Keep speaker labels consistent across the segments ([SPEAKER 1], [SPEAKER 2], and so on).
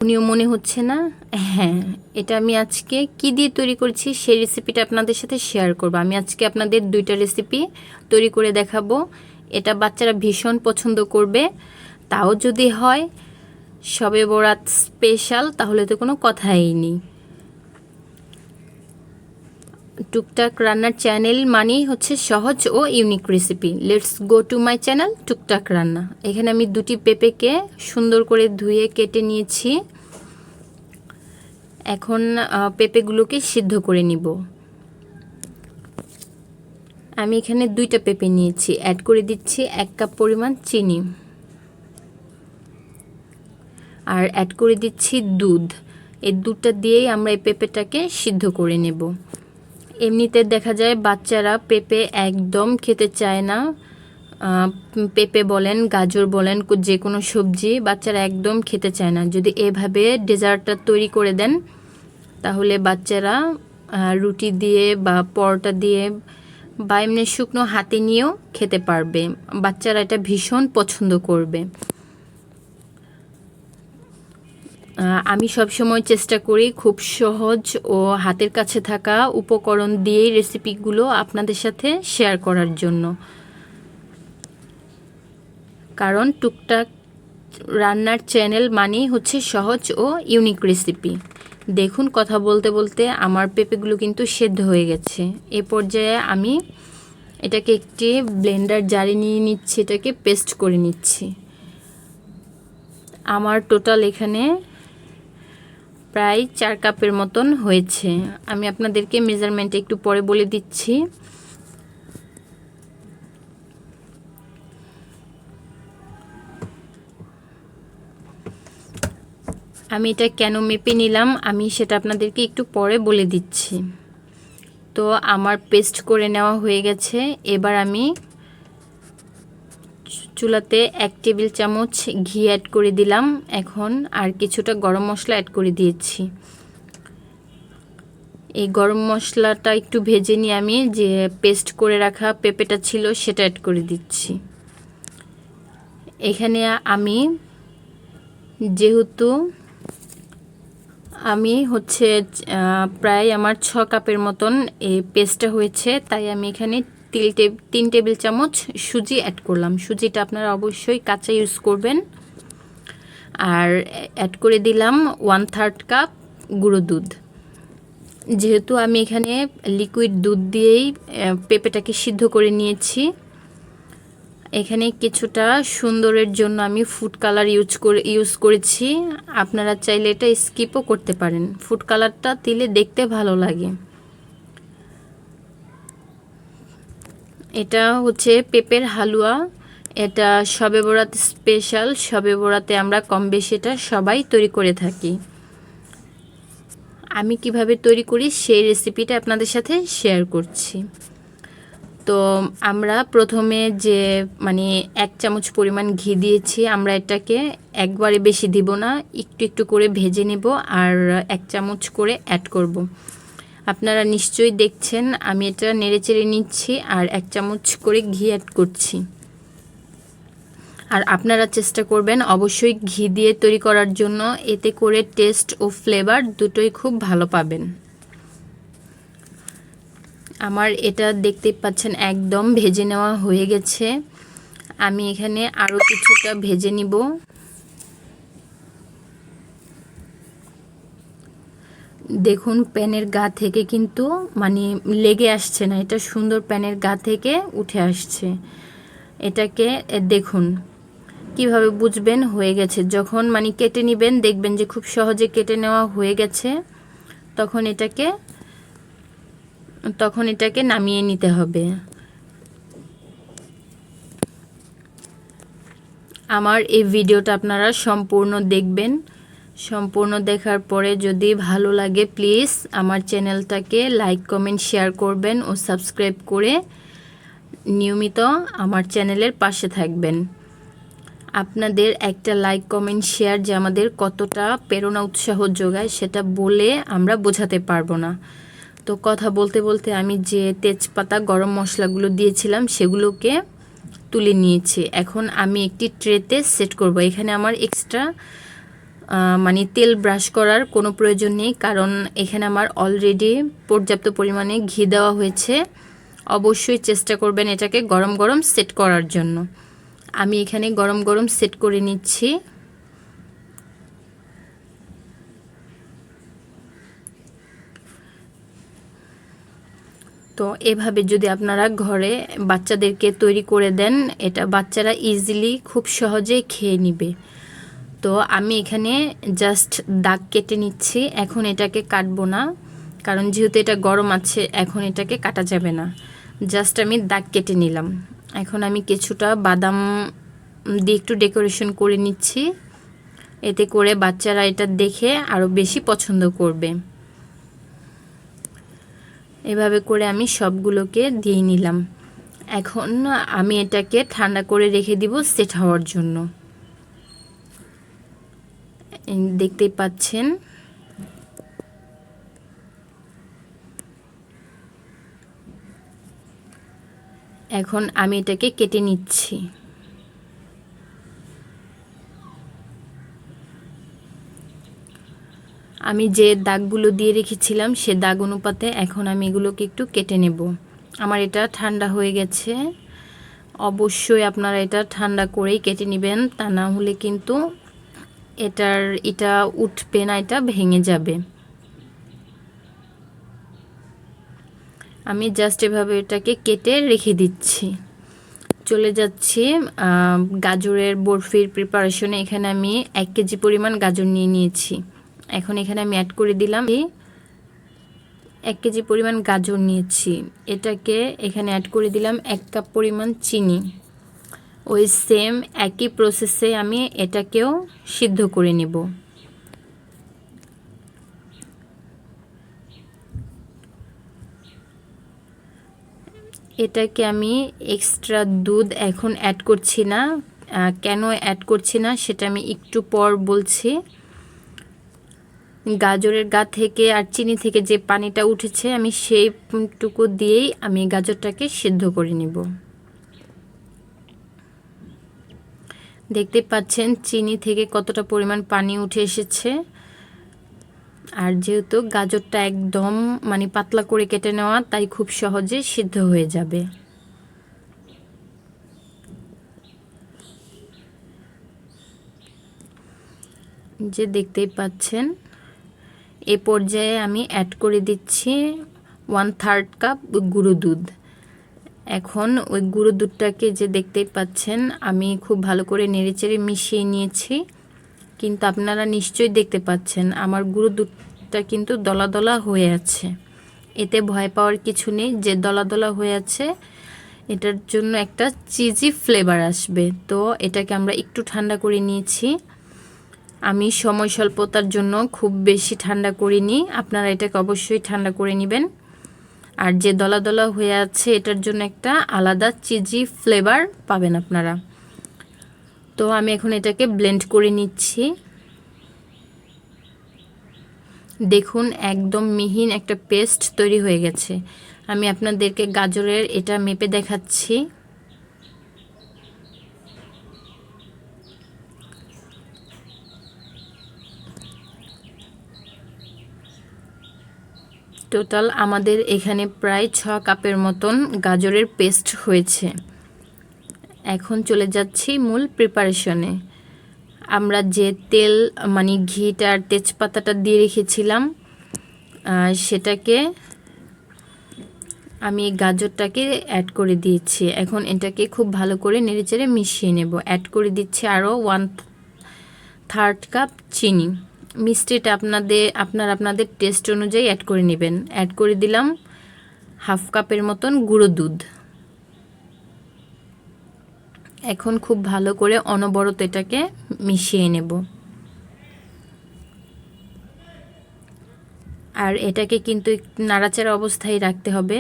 [SPEAKER 1] উনিও মনে হচ্ছে না। হ্যাঁ, এটা আমি আজকে কি দিয়ে তৈরি করেছি সেই রেসিপিটা আপনাদের সাথে শেয়ার করব। আমি আজকে আপনাদের দুইটা রেসিপি তৈরি করে দেখাবো। এটা বাচ্চারা ভীষণ পছন্দ করবে। তাও যদি হয় শবে বরাত স্পেশাল, তাহলে তো কোনো কথাই নেই। টুকটাক রান্নার চ্যানেল মানেই হচ্ছে সহজ ও unique recipe. Let's go to my channel টুকটাক রান্না। এখানে আমি দুটি পেঁপেকে সুন্দর করে ধুয়ে কেটে নিয়েছি। এখন পেঁপেগুলোকে সিদ্ধ করে নিব। আমি এখানে দুইটা পেঁপে নিয়েছি। অ্যাড করে দিচ্ছি 1 কাপ পরিমাণ চিনি, আর অ্যাড করে দিচ্ছি দুধ। এই দুধটা দিয়েই আমরা এই পেঁপেটাকে সিদ্ধ করে নেব। এমনিতে দেখা যায় বাচ্চারা পেঁপে একদম খেতে চায় না। পেঁপে বলেন, গাজর বলেন, যে কোনো সবজি বাচ্চারা একদম খেতে চায় না। যদি এভাবে ডেজার্টটা তৈরি করে দেন, তাহলে বাচ্চারা রুটি দিয়ে বা পরোটা দিয়ে বা এমনি শুকনো হাতে নিয়েও খেতে পারবে। বাচ্চারা এটা ভীষণ পছন্দ করবে। আমি সবসময় চেষ্টা করি খুব সহজ ও হাতের কাছে থাকা উপকরণ দিয়েই রেসিপিগুলো আপনাদের সাথে শেয়ার করার জন্য। কারণ টুকটাক রান্নার চ্যানেল মানেই হচ্ছে সহজ ও ইউনিক রেসিপি। দেখুন, কথা বলতে বলতে আমার পেঁপেগুলো কিন্তু সেদ্ধ হয়ে গেছে। এ পর্যায়ে আমি এটাকে একটি ব্লেন্ডার জারে নিয়ে নিচ্ছি, এটাকে পেস্ট করে নিচ্ছি। আমার টোটাল এখানে প্রায় 4 কাপের মতন হয়েছে। আমি আপনাদেরকে মেজারমেন্ট একটু পরে বলে দিচ্ছি। আমি এটা কেন মেপে নিলাম আমি সেটা আপনাদেরকে একটু পরে বলে দিচ্ছি। তো আমার পেস্ট করে নেওয়া হয়ে গেছে। এবার আমি চুলাতে 1 টেবিল চামচ ঘি অ্যাড করে দিলাম। এখন আর কিছুটা গরম মশলা অ্যাড করে দিয়েছি। এই গরম মশলাটা একটু ভেজে নিয়ে আমি যে পেস্ট করে রাখা পেঁপেটা ছিল সেটা অ্যাড করে দিচ্ছি। এখানে আমি যেহেতু আমি হচ্ছে প্রায় আমার 6 কাপের মতন এই পেস্টটা হয়েছে, তাই আমি এখানে 3 টেবিল চামচ সুজি অ্যাড করলাম। সুজিটা আপনারা অবশ্যই কাঁচা ইউজ করবেন। আর অ্যাড করে দিলাম 1/3 কাপ গুঁড়ো দুধ। যেহেতু আমি এখানে লিকুইড দুধ দিয়েই পেঁপেটাকে সিদ্ধ করে নিয়েছি, এখানে কিছুটা সুন্দরের জন্য আমি ফুড কালার ইউজ করেছি। আপনারা চাইলে এটা স্কিপও করতে পারেন। ফুড কালারটা দিলে দেখতে ভালো লাগে। এটা হচ্ছে পেঁপের হালুয়া। এটা শবে বরাত স্পেশাল। শবে বরাতে আমরা কম বেশি এটা সবাই তৈরি করে থাকি। আমি কিভাবে তৈরি করি সেই রেসিপিটা আপনাদের সাথে শেয়ার করছি। তো আমরা প্রথমে যে 1 চামচ পরিমাণ ঘি দিয়েছি, আমরা এটাকে একবারে বেশি দিব না, একটু একটু করে ভেজে নেব আর 1 চামচ করে অ্যাড করব। আপনারা নিশ্চয়ই দেখছেন আমি এটা নেড়েচেড়ে নিচ্ছি আর 1 চামচ করে ঘি অ্যাড করছি। আর আপনারা চেষ্টা করবেন অবশ্যই ঘি দিয়ে তৈরি করার জন্য, এতে করে টেস্ট ও ফ্লেভার দুটোই খুব ভালো পাবেন। আমার এটা দেখতেই পাচ্ছেন একদম ভেজে নেওয়া হয়ে গেছে। আমি এখানে আরও কিছুটা ভেজে নিব। দেখুন প্যানের গা থেকে কিন্তু লেগে আসছে না, এটা সুন্দর প্যানের গা থেকে উঠে আসছে। এটাকে দেখুন কিভাবে বুঝবেন হয়ে গেছে, যখন কেটে নেবেন দেখবেন যে খুব সহজে কেটে নেওয়া হয়ে গেছে, তখন এটাকে নামিয়ে নিতে হবে। আমার এই ভিডিওটা আপনারা সম্পূর্ণ দেখবেন। সম্পূর্ণ দেখার পরে যদি ভালো লাগে প্লিজ আমার চ্যানেলটাকে লাইক কমেন্ট শেয়ার করবেন ও সাবস্ক্রাইব করে নিয়মিত আমার চ্যানেলের পাশে থাকবেন। আপনাদের একটা লাইক কমেন্ট শেয়ার যে আমাদের কতটা প্রেরণা উৎসাহ যোগায় সেটা বলে আমরা বোঝাতে পারবো না। তো কথা বলতে বলতে আমি যে তেজপাতা গরম মশলাগুলো দিয়েছিলাম সেগুলোকে তুলে নিয়েছি। এখন আমি একটি ট্রেতে সেট করব। এখানে আমার এক্সট্রা মানে তেল ব্রাশ করার কোনো প্রয়োজন নেই, কারণ এখানে আমার অলরেডি পর্যাপ্ত পরিমাণে ঘি দেওয়া হয়েছে। অবশ্যই চেষ্টা করবেন এটাকে গরম গরম সেট করার জন্য। আমি এখানে গরম গরম সেট করে নিচ্ছি। তো এভাবে যদি আপনারা ঘরে বাচ্চাদেরকে তৈরি করে দেন, এটা বাচ্চারা ইজিলি খুব সহজেই খেয়ে নিবে। তো আমি এখানে জাস্ট দাগ কেটে নিচ্ছি। এখন এটাকে কাটবো না, কারণ যেহেতু এটা গরম আছে এখন এটাকে কাটা যাবে না। জাস্ট আমি দাগ কেটে নিলাম। এখন আমি কিছুটা বাদাম দিয়ে একটু ডেকোরেশন করে নিচ্ছি, এতে করে বাচ্চারা এটা দেখে আরও বেশি পছন্দ করবে। এভাবে করে আমি সবগুলোকে দিয়ে নিলাম। এখন আমি এটাকে ঠান্ডা করে রেখে দিব সেট হওয়ার জন্য। দেখতেই পাচ্ছেন এখন আমি এটাকে কেটে নিচ্ছি। আমি যে দাগগুলো দিয়ে রেখেছিলাম সে দাগ অনুপাতে এখন আমি এগুলোকে একটু কেটে নেব। আমার এটা ঠান্ডা হয়ে গেছে। অবশ্যই আপনারা এটা ঠান্ডা করেই কেটে নেবেন, তা না হলে কিন্তু এটা উঠবে না, এটা ভেঙে যাবে। আমি জাস্ট এভাবে এটাকে কেটে রেখে দিচ্ছি। চলে যাচ্ছি গাজরের বরফির প্রিপারেশনে। এখানে আমি 1 কেজি পরিমাণ গাজর নিয়ে নিয়েছি। এখন এখানে আমি অ্যাড করে দিলাম 1 কেজি পরিমাণ গাজর নিয়েছি, এটাকে এখানে অ্যাড করে দিলাম 1 কাপ পরিমাণ চিনি। ওই সেম একই প্রসেসে আমি এটাকেও সিদ্ধ করে নেব। এটাকে আমি এক্সট্রা দুধ এখন অ্যাড করছি না। কেন অ্যাড করছি না সেটা আমি একটু পর বলছি। গাজরের গা থেকে আর চিনি থেকে যে পানিটা উঠেছে আমি সেইটুকু দিয়েই আমি গাজরটাকে সিদ্ধ করে নিব। দেখতে পাচ্ছেন চিনি থেকে কতটা পরিমাণ পানি উঠে এসেছে। আর যেহেতু গাজরটা একদম মানে পাতলা করে কেটে নেওয়া, তাই খুব সহজে সিদ্ধ হয়ে যাবে। যে দেখতেই পাচ্ছেন এ পর্যায়ে আমি অ্যাড করে দিচ্ছি 1/3 কাপ গুঁড়ো দুধ। এখন ওই গুঁড়ো দুধটাকে যে দেখতেই পাচ্ছেন আমি খুব ভালো করে নেড়েচেড়ে মিশিয়ে নিয়েছি, কিন্তু আপনারা নিশ্চয়ই দেখতে পাচ্ছেন আমার গুঁড়ো দুধটা কিন্তু দলা দলা হয়ে আছে। এতে ভয় পাওয়ার কিছু নেই, যে দলা দলা হয়ে আছে এটার জন্য একটা চিজি ফ্লেভার আসবে। তো এটাকে আমরা একটু ঠান্ডা করে নিয়েছি। আমি সময় স্বল্পতার জন্য খুব বেশি ঠান্ডা করিনি, আপনারা এটাকে অবশ্যই ঠান্ডা করে নেবেন। আর যে দলা দলা হয়ে আছে এটার জন্য একটা আলাদা চিজি ফ্লেভার পাবেন আপনারা। তো আমি এখন এটাকে ব্লেন্ড করে নিচ্ছি। দেখুন একদম মিহিন একটা পেস্ট তৈরি হয়ে গেছে। আমি আপনাদেরকে গাজরের এটা মেপে দেখাচ্ছি। টোটাল আমাদের এখানে প্রায় 6 কাপের মতন গাজরের পেস্ট হয়েছে। এখন চলে যাচ্ছি মূল প্রিপারেশনে। আমরা যে তেল মানে ঘিটা আর তেজপাতাটা দিয়ে রেখেছিলাম সেটাকে আমি গাজরটাকে অ্যাড করে দিয়েছি। এখন এটাকে খুব ভালো করে নেড়েচেড়ে মিশিয়ে নেব। অ্যাড করে দিচ্ছি আরও 1/3 কাপ চিনি। মিষ্টিটা আপনাদের টেস্ট অনুযায়ী অ্যাড করে নেবেন। অ্যাড করে দিলাম 1/2 কাপের মতন গুঁড়ো দুধ। এখন খুব ভালো করে অনবরত এটাকে মিশিয়ে নেব। আর এটাকে কিন্তু নাড়াচাড়া অবস্থায় রাখতে হবে।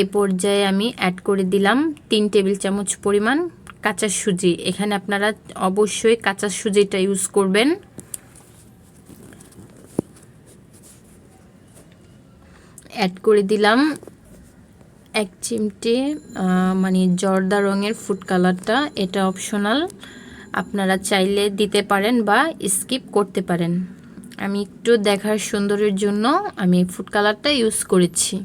[SPEAKER 1] এ পর্যায়ে আমি অ্যাড করে দিলাম 3 টেবিল চামচ পরিমাণ কাঁচা সুজি। এখানে আপনারা অবশ্যই কাঁচা সুজিটা ইউজ করবেন। অ্যাড করে দিলাম 1 চিমটে মানে জর্দা রঙের ফুড কালারটা, এটা অপশনাল, আপনারা চাইলে দিতে পারেন বা স্কিপ করতে পারেন। আমি একটু দেখার সৌন্দর্যের জন্য আমি ফুড কালারটা ইউজ করেছি।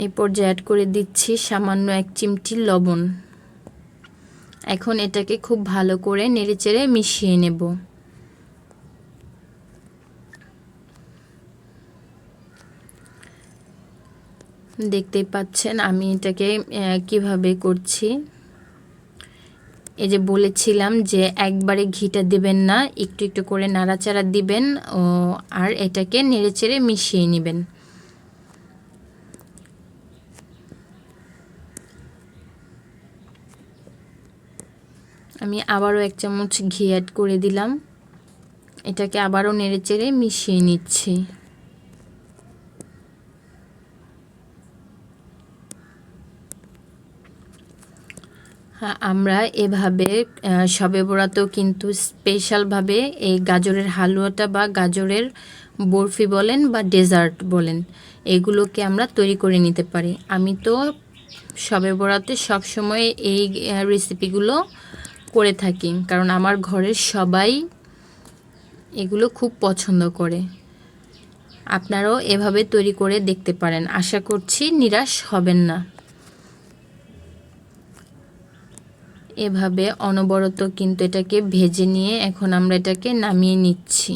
[SPEAKER 1] এই পর্যায়ে অ্যাড করে দিচ্ছি সামান্য 1 চিমটি লবণ। এখন এটাকে খুব ভালো করে নেড়েচেড়ে মিশিয়ে নেব। দেখতেই পাচ্ছেন আমি এটাকে কিভাবে করছি। এই যে বলেছিলাম যে একবারে ঘিটা দিবেন না, একটু একটু করে নাড়াচাড়া দিবেন আর এটাকে নেড়েচেড়ে মিশিয়ে নেবেন। আমি আবারও 1 চামচ ঘি অ্যাড করে দিলাম। এটাকে আবারও নেড়েচেড়ে মিশিয়ে নিচ্ছি। হ্যাঁ, আমরা এভাবে শবে বরাতেও কিন্তু স্পেশালভাবে এই গাজরের হালুয়াটা বা গাজরের বরফি বলেন বা ডেজার্ট বলেন, এগুলোকে আমরা তৈরি করে নিতে পারি। আমি তো শবে বরাতে সবসময় এই রেসিপিগুলো করে থাকি, কারণ আমার ঘরের সবাই এগুলো খুব পছন্দ করে। আপনারাও এভাবে তৈরি করে দেখতে পারেন, আশা করছি নিরাশ হবেন না। এভাবে অনবরত কিন্তু এটাকে ভেজে নিয়ে এখন আমরা এটাকে নামিয়ে নিচ্ছি।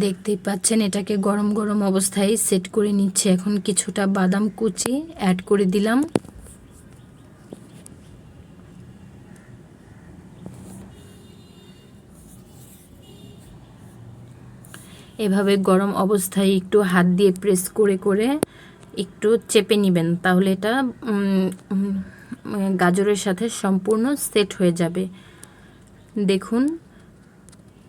[SPEAKER 1] দেখতেই পাচ্ছেন এটাকে গরম গরম অবস্থায় সেট করে নিচ্ছি। এখন কিছুটা বাদাম কুচি অ্যাড করে দিলাম। এভাবে গরম অবস্থায় একটু হাত দিয়ে প্রেস করে করে একটু চেপে নেবেন, তাহলে এটা গাজরের সাথে সম্পূর্ণ সেট হয়ে যাবে। দেখুন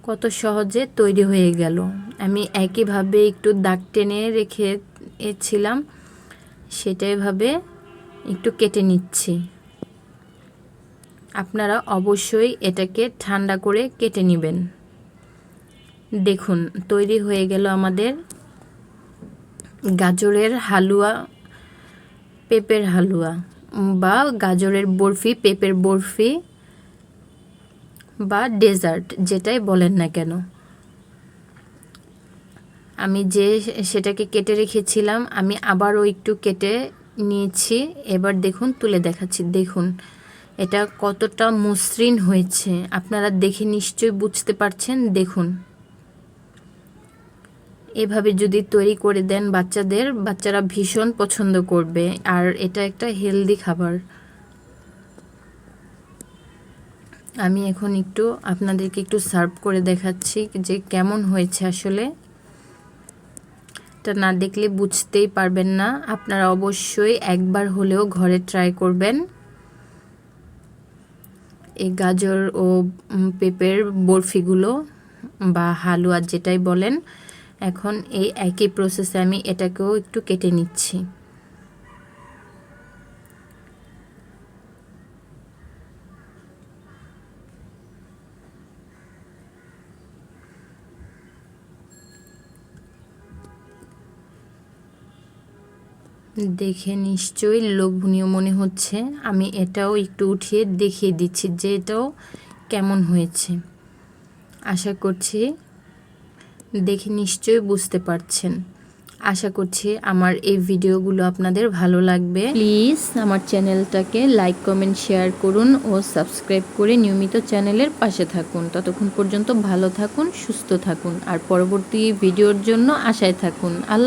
[SPEAKER 1] কত সহজে তৈরি হয়ে গেল। আমি একইভাবে একটু দাগ টেনে রেখেছিলাম, সেটা এভাবে একটু কেটে নিচ্ছি। আপনারা অবশ্যই এটাকে ঠান্ডা করে কেটে নেবেন। দেখুন তৈরি হয়ে গেল আমাদের গাজরের হালুয়া, পেঁপের হালুয়া বা গাজরের বরফি, পেঁপের বরফি বা ডেজার্ট, যেটাই বলেন না কেন। আমি সেটাকে কেটে রেখেছিলাম, আমি আবারও একটু কেটে নিয়েছি। এবার দেখুন তুলে দেখাচ্ছি। দেখুন এটা কতটা মসৃণ হয়েছে, আপনারা দেখে নিশ্চয়ই বুঝতে পারছেন। দেখুন এভাবে যদি তৈরি করে দেন বাচ্চারা ভীষণ পছন্দ করবে, আর এটা একটা হেলদি খাবার। আমি এখন একটু আপনাদেরকে একটু সার্ভ করে দেখাচ্ছি যে কেমন হয়েছে। আসলে এটা না দেখলে বুঝতেই পারবেন না। আপনারা অবশ্যই একবার হলেও ঘরে ট্রাই করবেন এই গাজর ও পেঁপের বরফিগুলো বা হালুয়া, যেটাই বলেন। এখন এই একই প্রসেসে আমি এটাকেও একটু কেটে নিচ্ছি। দেখে নিশ্চয়ই লোভনীয় মনে হচ্ছে। আমি এটাও একটু উঠিয়ে দেখিয়ে দিচ্ছি যে এটাও কেমন হয়েছে। আশা করছি দেখে নিশ্চয়ই বুঝতে পারছেন। আশা করছি আমার এই ভিডিওগুলো আপনাদের ভালো লাগবে। প্লিজ আমার চ্যানেলটাকে লাইক, কমেন্ট, শেয়ার করুন ও সাবস্ক্রাইব করে নিয়মিত চ্যানেলের পাশে থাকুন। ততক্ষণ পর্যন্ত ভালো থাকুন, সুস্থ থাকুন আর পরবর্তী ভিডিওর জন্য আশায় থাকুন।